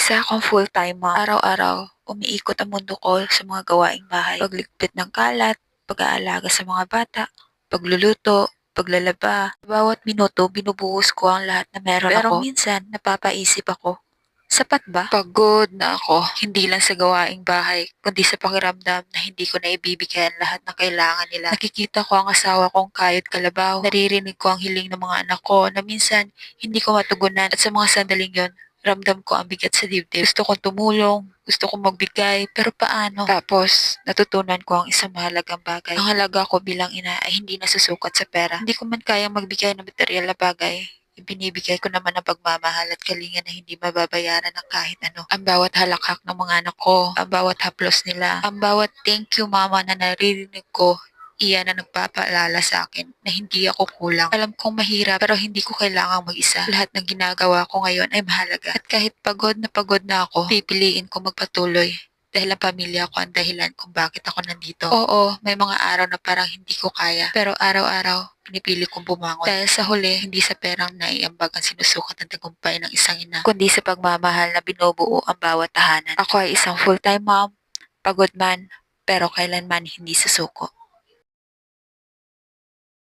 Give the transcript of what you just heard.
Isa akong full-time mom. Araw-araw, umiikot ang mundo ko sa mga gawaing bahay. Pagligpit ng kalat, pag-aalaga sa mga bata, pagluluto, paglalaba. Bawat minuto, binubuhos ko ang lahat na meron ako. Pero minsan, napapaisip ako, sapat ba? Pagod na ako, hindi lang sa gawaing bahay, kundi sa pakiramdam na hindi ko na ibibigay ang lahat ng kailangan nila. Nakikita ko ang asawa kong kayod kalabaw. Naririnig ko ang hiling ng mga anak ko na minsan hindi ko matugunan at sa mga sandaling yon, ramdam ko ang bigat sa dibdib. Gusto kong tumulong, gusto kong magbigay, pero paano? Tapos, natutunan ko ang isang mahalagang bagay. Ang halaga ko bilang ina ay hindi nasusukat sa pera. Hindi ko man kayang magbigay ng material na bagay, ibinibigay ko naman ang pagmamahal at kalinga na hindi mababayaran ng kahit ano. Ang bawat halakhak ng mga anak ko, ang bawat haplos nila, ang bawat thank you mama na naririnig ko, iyan ang nagpapaalala sa akin na hindi ako kulang. Alam kong mahirap pero hindi ko kailangang mag-isa. Lahat ng ginagawa ko ngayon ay mahalaga. At kahit pagod na ako, pipiliin ko magpatuloy. Dahil ang pamilya ko ang dahilan kung bakit ako nandito. Oo, may mga araw na parang hindi ko kaya. Pero araw-araw, pinipili kong bumangon. Dahil sa huli, hindi sa perang naiambag ang sinusukat ng tagumpay ng isang ina, kundi sa pagmamahal na binubuo ang bawat tahanan. Ako ay isang full-time mom, pagod man, pero kailanman hindi susuko.